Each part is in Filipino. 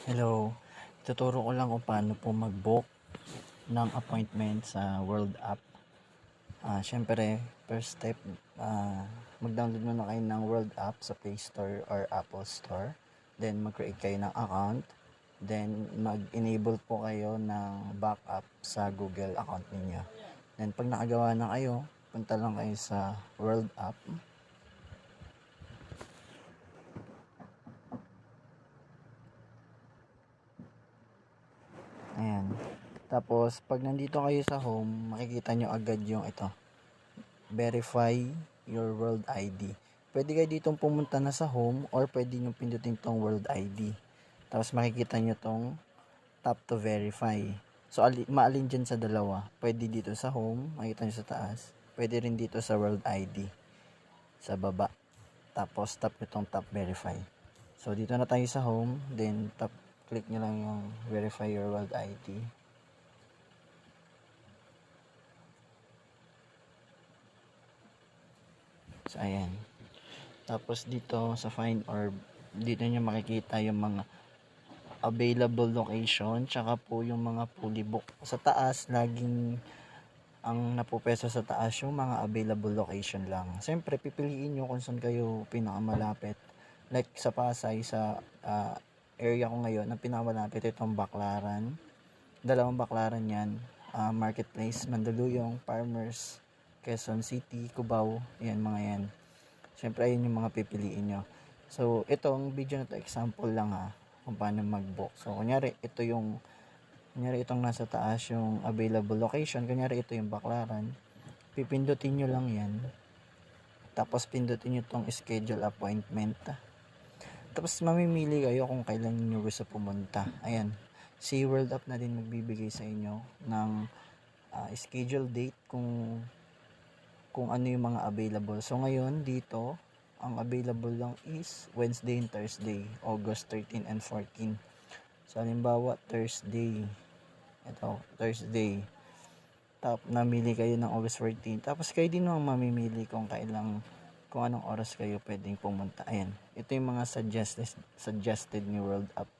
Hello, tuturo ko lang kung paano po mag-book ng appointment sa World App. Syempre, first step, mag-download muna kayo ng World App sa Play Store or Apple Store. Then, mag-create kayo ng account. Then, mag-enable po kayo ng backup sa Google account ninyo. Then, pag nakagawa na kayo, punta lang kayo sa World App. Ayan. Tapos, pag nandito kayo sa home, makikita nyo agad yung ito. Verify your World ID. Pwede kayo ditong pumunta na sa home or pwede nyo pindutin tong World ID. Tapos, makikita nyo tong tap to verify. So, maalin dyan sa dalawa. Pwede dito sa home, makikita nyo sa taas. Pwede rin dito sa World ID. Sa baba. Tapos, tap nyo tong tap verify. So, dito na tayo sa home. Then, click nyo lang yung verify your World ID. So, ayan. Tapos, dito sa find orb, dito nyo makikita yung mga available location, tsaka po yung mga fully book. Sa taas, laging ang napupeso sa taas yung mga available location lang. Siyempre, pipiliin nyo kung saan kayo pinakamalapit. Like sa Pasay, sa area ko ngayon, ang pinakamalapit itong Baclaran. Dalawang Baclaran yan. Marketplace, Mandaluyong, Farmers, Quezon City, Cubao. Yan, mga yan. Siyempre, ayun yung mga pipiliin nyo. So, itong video na to, example lang kung paano mag-book. So, kunyari, itong nasa taas yung available location. Kunyari, ito yung Baclaran. Pipindutin nyo lang yan. Tapos, pindutin nyo itong schedule appointment. Tapos, mamimili kayo kung kailan nyo gusto pumunta. Ayan. Si World App na din magbibigay sa inyo ng schedule date kung ano yung mga available. So, ngayon, dito, ang available lang is Wednesday and Thursday, August 13 and 14. So, halimbawa, Thursday. Ito, Thursday. Namili kayo ng August 14. Tapos, kayo din naman mamimili kung anong oras kayo pwedeng pumunta. Ayan. Ito yung mga suggested ni World App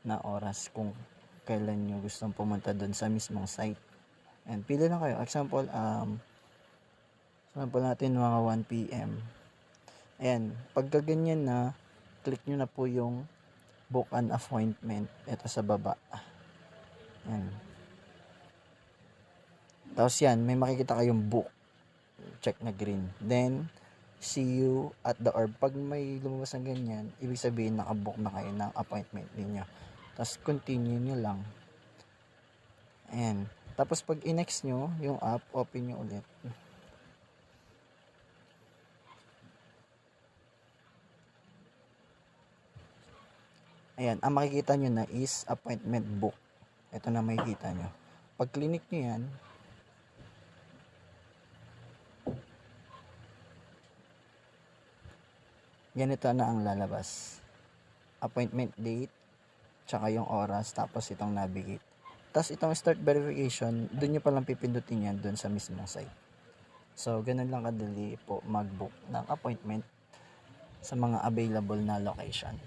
na oras kung kailan nyo gustong pumunta doon sa mismong site. And pili lang kayo. Example natin mga 1 p.m. Ayan, pagka ganyan na, click nyo na po yung book an appointment. Ito sa baba. Ayan. Tapos yan, may makikita kayong book. Check na green. Then, see you at the orb. Pag may lumabas ng ganyan, ibig sabihin nakabook na kayo ng appointment ninyo. Tapos, continue nyo lang. Ayan. Tapos, pag i-next nyo yung app, open nyo ulit. Ayan, ang makikita nyo na is appointment book. Ito na makikita nyo. Pag clinic nyo yan, ganito na ang lalabas. Appointment date, tsaka yung oras, tapos itong navigate. Tapos itong start verification, dun nyo palang pipindutin yan dun sa mismong site. So, ganun lang kadali po mag-book ng appointment sa mga available na location.